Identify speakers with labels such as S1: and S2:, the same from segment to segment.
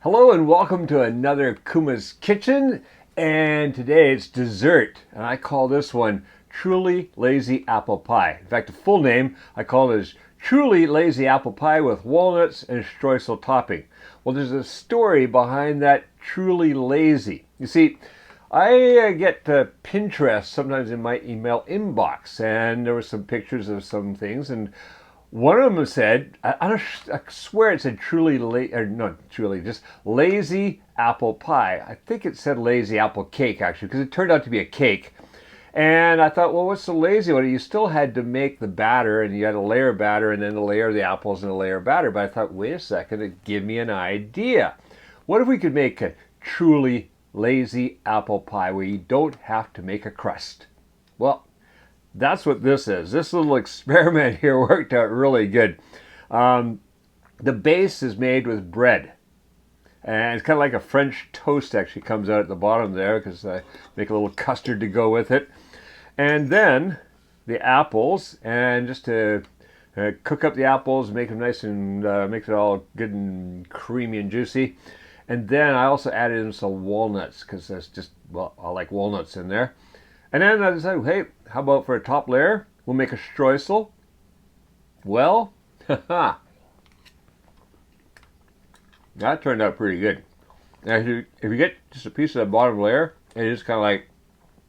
S1: Hello and welcome to another Kuma's Kitchen, and today it's dessert, and I call this one Truly Lazy Apple Pie. In fact, the full name I call it is Truly Lazy Apple Pie with walnuts and Streusel topping. Well, there's a story behind that Truly Lazy. You see, I get Pinterest sometimes in my email inbox, and there were some pictures of some things, and one of them said, I swear it said just lazy apple pie. I think it said lazy apple cake, actually, because it turned out to be a cake. And I thought, well, what's the lazy one? You still had to make the batter, and you had a layer of batter, and then a layer of the apples, and a layer of batter. But I thought, wait a second, it gave me an idea. What if we could make a truly lazy apple pie where you don't have to make a crust? Well, that's what this is. This little experiment here worked out really good. The base is made with bread. And it's kind of like a French toast actually comes out at the bottom there because I make a little custard to go with it. And then the apples, and just to cook up the apples, make them nice and make it all good and creamy and juicy. And then I also added in some walnuts because that's just, well, I like walnuts in there. And then I decided, hey, how about for a top layer, we'll make a streusel. Well, that turned out pretty good. Now, if you get just a piece of the bottom layer, it is kind of like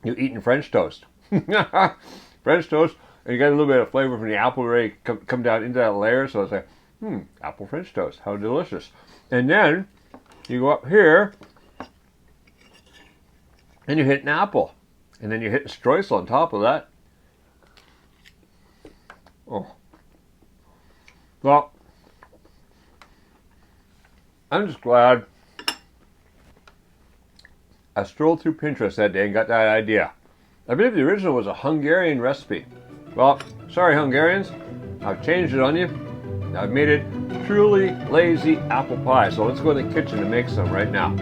S1: you're eating French toast. French toast, and you got a little bit of flavor from the apple ready to come down into that layer. So it's like, apple French toast, how delicious. And then you go up here, and you hit an apple. And then you hit streusel on top of that. Oh. Well, I'm just glad I strolled through Pinterest that day and got that idea. I believe the original was a Hungarian recipe. Well, sorry Hungarians, I've changed it on you. I've made it truly lazy apple pie. So let's go in the kitchen and make some right now.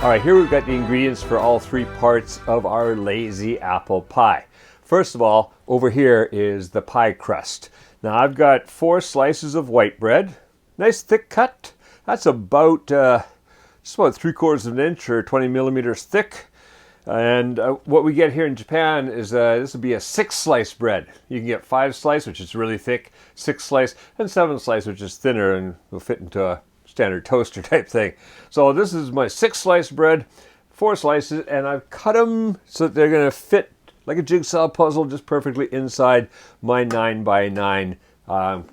S1: All right, here we've got the ingredients for all three parts of our lazy apple pie. First of all, over here is the pie crust. Now I've got 4 slices of white bread, nice thick cut. That's about just about 3/4 of an inch or 20 millimeters thick. And what we get here in Japan is this would be a 6-slice bread. You can get 5-slice, which is really thick, 6-slice, and 7-slice, which is thinner and will fit into a standard toaster type thing. So this is my 6-slice bread, 4 slices, and I've cut them so that they're going to fit like a jigsaw puzzle just perfectly inside my 9x9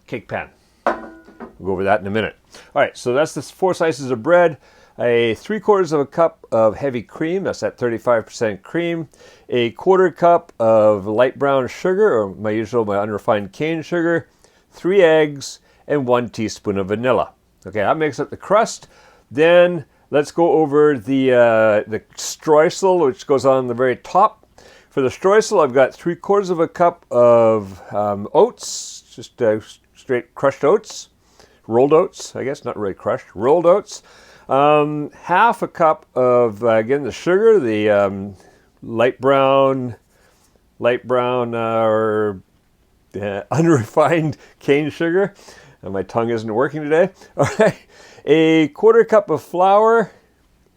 S1: cake pan. We'll go over that in a minute. All right, so that's the 4 slices of bread, a 3/4 of a cup of heavy cream, that's that 35% cream, a 1/4 cup of light brown sugar, or my unrefined cane sugar, 3 eggs, and 1 teaspoon of vanilla. Okay, that makes up the crust. Then let's go over the streusel, which goes on the very top. For the streusel, I've got 3/4 of a cup of oats, just straight crushed oats, rolled oats, I guess, not really crushed, rolled oats. 1/2 a cup of, again, the sugar, the light brown or unrefined cane sugar. And my tongue isn't working today. All right, a 1/4 cup of flour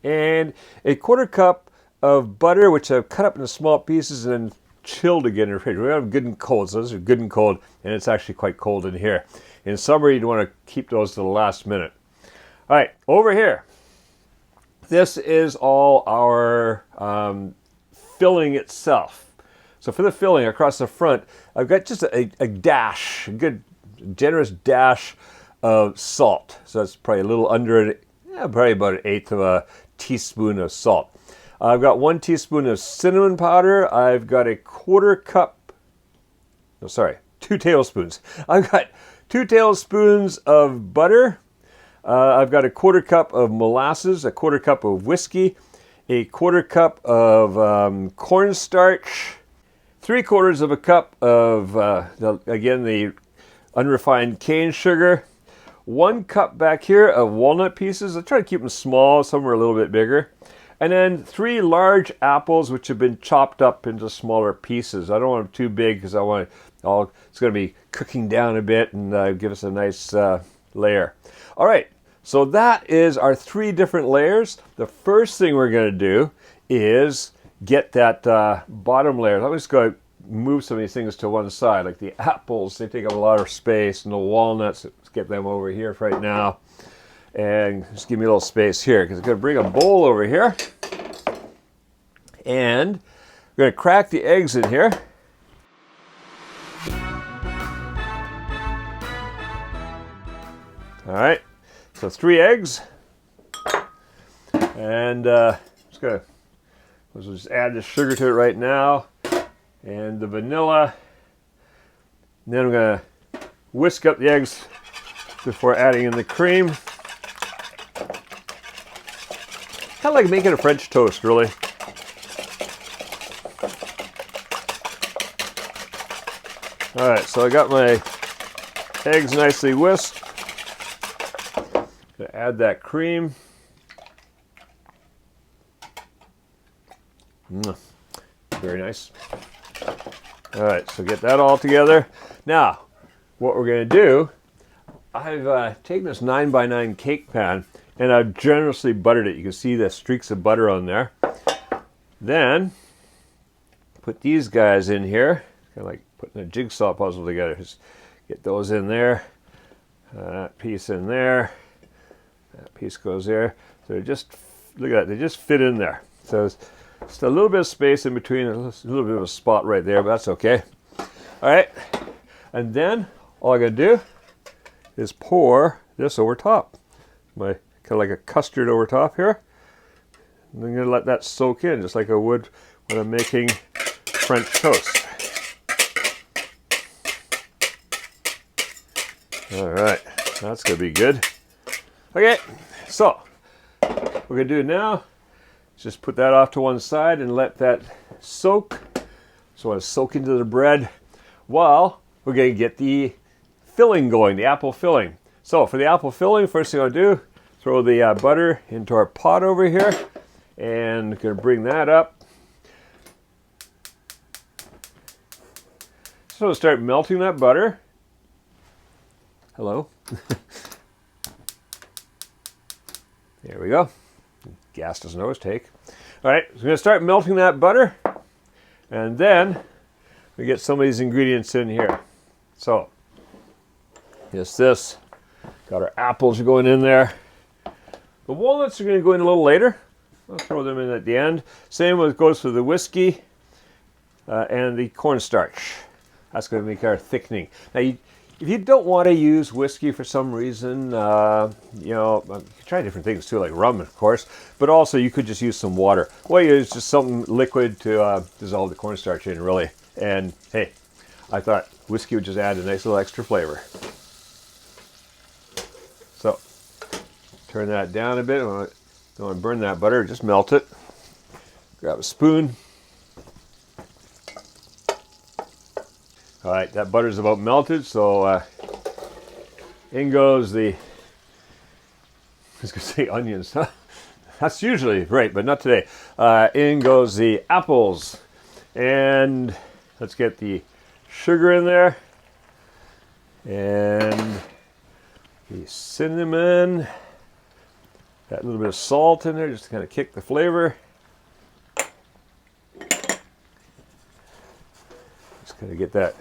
S1: and a 1/4 cup of butter, which I've cut up into small pieces and then chilled again in the refrigerator. We have good and cold, so those are good and cold, and it's actually quite cold in here. In summer, you'd want to keep those to the last minute. All right, over here, this is all our filling itself. So for the filling across the front, I've got just a dash, a good generous dash of salt. So that's probably a little under, probably about 1/8 of a teaspoon of salt. I've got 1 teaspoon of cinnamon powder. I've got a 1/4 cup, 2 tablespoons. I've got 2 tablespoons of butter. I've got a 1/4 cup of molasses, a 1/4 cup of whiskey, a 1/4 cup of cornstarch, 3/4 of a cup of, the unrefined cane sugar, 1 cup back here of walnut pieces. I try to keep them small, some are a little bit bigger, And then 3 large apples which have been chopped up into smaller pieces. I don't want them too big because I want it's going to be cooking down a bit and give us a nice layer. All right, so that is our 3 different layers. The first thing we're going to do is get that bottom layer. I'm just going to move some of these things to one side, like the apples. They take up a lot of space, and the walnuts. Let's get them over here for right now. And just give me a little space here because I'm going to bring a bowl over here. And we're going to crack the eggs in here. All right, so 3 eggs. And let's just add the sugar to it right now. And the vanilla. And then I'm going to whisk up the eggs before adding in the cream. Kind of like making a French toast, really. All right, so I got my eggs nicely whisked. Gonna add that cream. Very nice. All right, so get that all together. Now, what we're gonna do, I've taken this 9x9 cake pan and I've generously buttered it. You can see the streaks of butter on there. Then, put these guys in here, kind of like putting a jigsaw puzzle together. Just get those in there, that piece in there, that piece goes there. So just, look at that, they just fit in there. So it's just a little bit of space in between, a little bit of a spot right there, but that's okay. All right, and then all I gotta do is pour this over top. My kind of like a custard over top here. And I'm gonna let that soak in just like I would when I'm making French toast. All right, that's gonna be good. Okay, so what we're gonna do now is just put that off to one side and let that soak. So I want to soak into the bread while we're gonna get the filling going, the apple filling. So for the apple filling, first thing I'll do, throw the butter into our pot over here, and gonna bring that up. So start melting that butter. Hello. There we go. Gas doesn't always take. All right, so I'm gonna start melting that butter, and then we get some of these ingredients in here. So, just this. Got our apples going in there. The walnuts are going to go in a little later. I'll throw them in at the end. Same with goes for the whiskey and the cornstarch. That's going to make our thickening. Now, if you don't want to use whiskey for some reason, you know, you can try different things too, like rum, of course. But also, you could just use some water. Well, you use just something liquid to dissolve the cornstarch in, really. And hey, I thought whiskey would just add a nice little extra flavor. So, turn that down a bit. Don't want to burn that butter, just melt it. Grab a spoon. All right, that butter's about melted, so in goes the, I was going to say onions. That's usually right, but not today. In goes the apples. And let's get the sugar in there. And the cinnamon. Got a little bit of salt in there just to kind of kick the flavor. Just kind of get that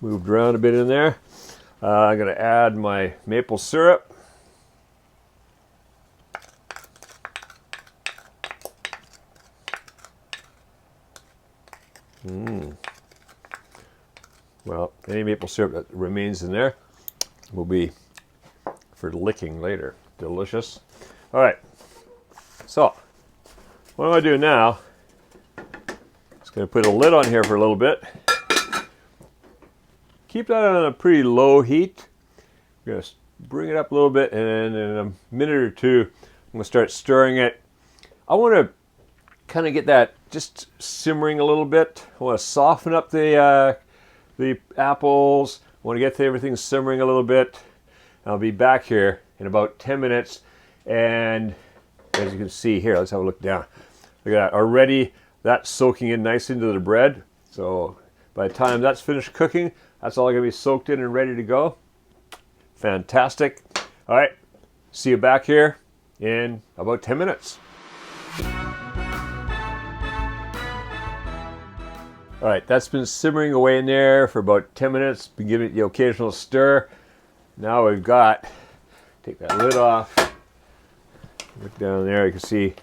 S1: moved around a bit in there. I'm going to add my maple syrup. Well, any maple syrup that remains in there will be for licking later. Delicious. All right. So, what I'm going to do now is going to put a lid on here for a little bit. Keep that on a pretty low heat. I'm going to bring it up a little bit, and in a minute or two, I'm going to start stirring it. I want to kind of get that just simmering a little bit. I want to soften up the apples. I want to get everything simmering a little bit. I'll be back here in about 10 minutes, and as you can see here, let's have a look down. Look at that, already that's soaking in nice into the bread. So by the time that's finished cooking, that's all gonna be soaked in and ready to go. Fantastic. All right, see you back here in about 10 minutes. All right, that's been simmering away in there for about 10 minutes. Been giving it the occasional stir. Now we've got, take that lid off. Look down there, you can see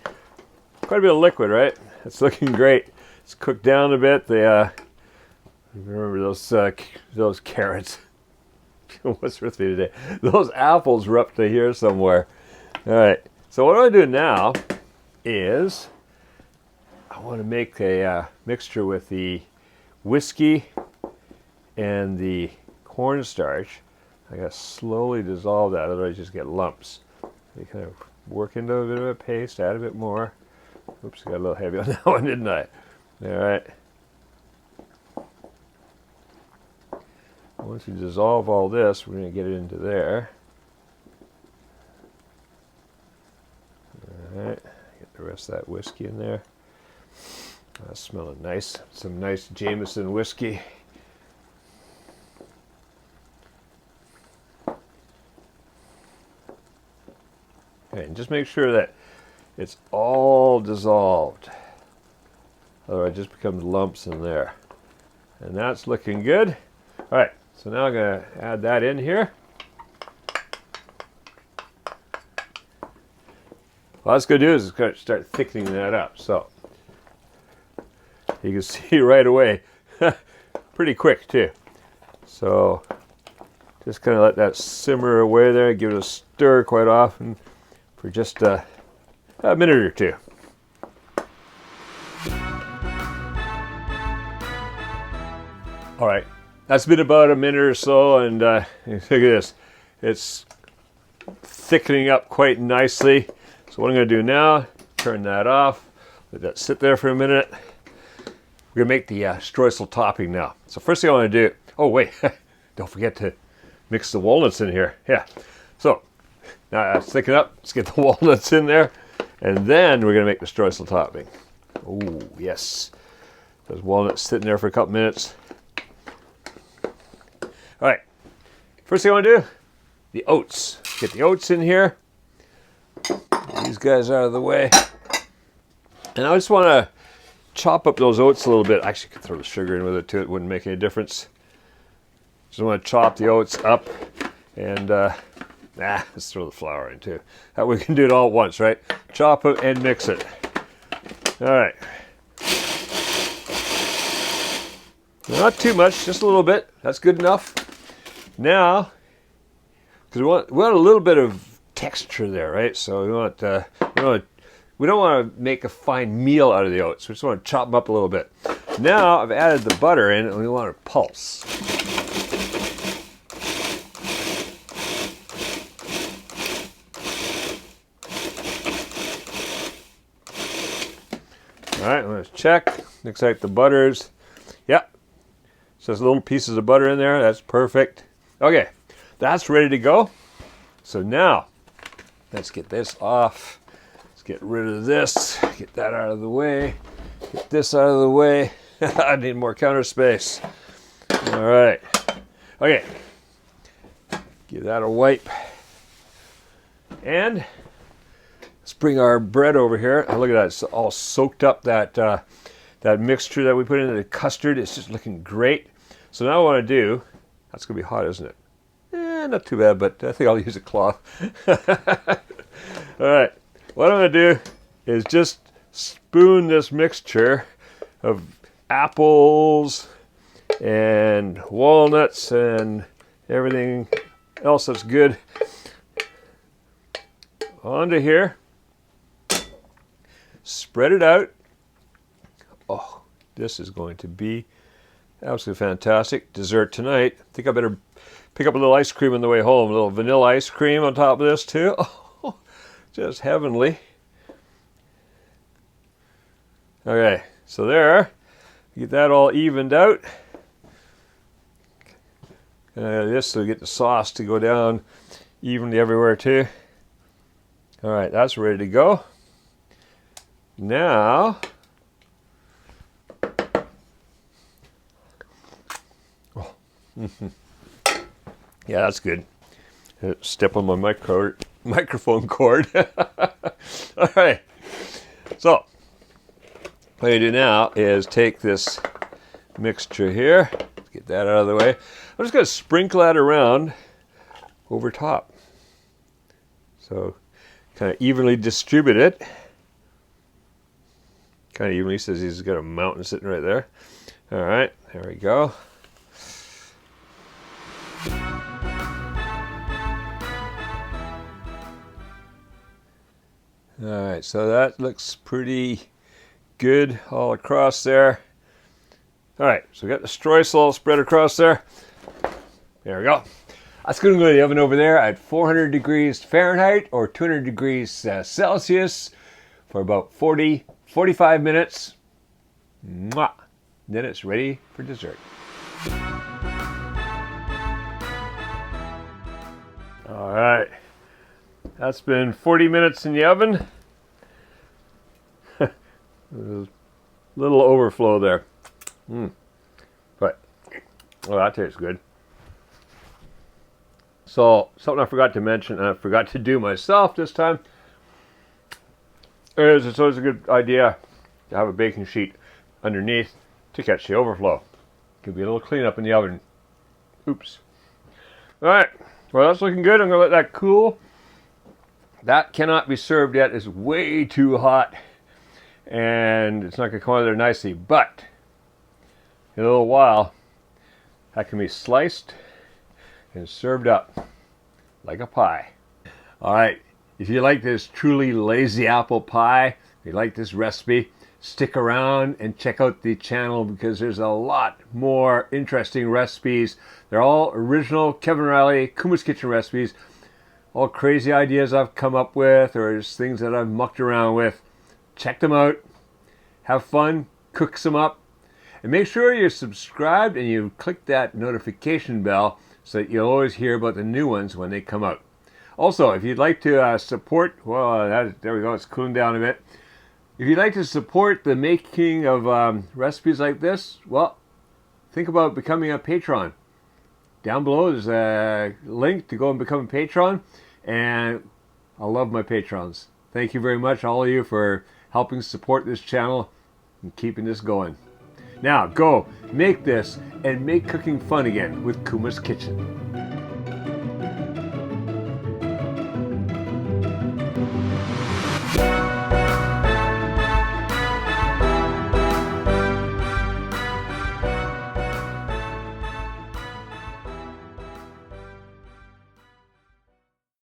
S1: quite a bit of liquid, right? It's looking great. It's cooked down a bit. Remember those carrots. What's with me today? Those apples were up to here somewhere. All right, so what I do now is I want to make a mixture with the whiskey and the cornstarch. I got to slowly dissolve that, otherwise you just get lumps. You kind of work into a bit of a paste, add a bit more. Oops, I got a little heavy on that one, didn't I? All right. Once you dissolve all this, we're going to get it into there. All right, get the rest of that whiskey in there. That's smelling nice. Some nice Jameson whiskey. Okay, and just make sure that it's all dissolved. Otherwise it just becomes lumps in there. And that's looking good. All right, so now I'm going to add that in here. All it's going to do is kind of start thickening that up. So you can see right away, pretty quick too. So just kind of let that simmer away there, give it a stir quite often for just a minute or two. All right, that's been about a minute or so, and look at this. It's thickening up quite nicely. So what I'm going to do now, turn that off, let that sit there for a minute. We're going to make the Streusel topping now. So first thing I want to do, oh wait, don't forget to mix the walnuts in here. Yeah, so now that's thickened up. Let's get the walnuts in there, and then we're going to make the Streusel topping. Oh yes, those walnuts sitting there for a couple minutes. All right, first thing I want to do, the oats. Get the oats in here. These guys out of the way. And I just want to chop up those oats a little bit. Actually, I could throw the sugar in with it too. It wouldn't make any difference. Just want to chop the oats up, and let's throw the flour in too. That way we can do it all at once, right? Chop it and mix it. All right. Not too much, just a little bit. That's good enough. Now, because we want a little bit of texture there, right? So we don't want to make a fine meal out of the oats. We just want to chop them up a little bit. Now I've added the butter in, and we want to pulse. All right, let's check. Looks like the butter's, yep. So there's little pieces of butter in there. That's perfect. Okay, that's ready to go. So now, let's get this off. Let's get rid of this. Get that out of the way. Get this out of the way. I need more counter space. All right. Okay. Give that a wipe. And let's bring our bread over here. Oh, look at that. It's all soaked up, that mixture that we put into the custard. It's just looking great. So now what I want to do, that's going to be hot, isn't it? Not too bad, but I think I'll use a cloth. All right. What I'm going to do is just spoon this mixture of apples and walnuts and everything else that's good onto here. Spread it out. Oh, this is going to be absolutely fantastic. Dessert tonight. I think I better pick up a little ice cream on the way home. A little vanilla ice cream on top of this too. Oh, just heavenly. Okay, so there. Get that all evened out. This so we get the sauce to go down evenly everywhere too. All right, that's ready to go. Now, oh, yeah, that's good. Step on my microphone cord. All right. So, what you do now is take this mixture here. Get that out of the way. I'm just going to sprinkle that around over top. So, kind of evenly distribute it. Kind of evenly, says he's got a mountain sitting right there. All right, there we go. All right, so that looks pretty good all across there. All right, so we got the Streusel all spread across there. There we go. That's going to go to the oven over there at 400 degrees Fahrenheit or 200 degrees Celsius for about 45 minutes. Mwah. Then it's ready for dessert. All right, that's been 40 minutes in the oven. A little overflow there. But, well, that tastes good. So, something I forgot to mention, and I forgot to do myself this time, is it's always a good idea to have a baking sheet underneath to catch the overflow. Could be a little cleanup in the oven. Oops. All right, well, that's looking good. I'm going to let that cool. That cannot be served yet. It's way too hot, and it's not going to come out of there nicely. But in a little while, that can be sliced and served up like a pie. All right, if you like this truly lazy apple pie, if you like this recipe, stick around and check out the channel because there's a lot more interesting recipes. They're all original Kevin Riley Kuma's Kitchen recipes, all crazy ideas I've come up with or just things that I've mucked around with. Check them out, have fun, cook some up, and make sure you're subscribed and you click that notification bell so that you'll always hear about the new ones when they come out. Also, if you'd like to support, well, there we go, it's cooling down a bit. If you'd like to support the making of recipes like this, well, think about becoming a patron. Down below there's a link to go and become a patron, and I love my patrons. Thank you very much, all of you, for helping support this channel and keeping this going. Now, go make this and make cooking fun again with Kuma's Kitchen.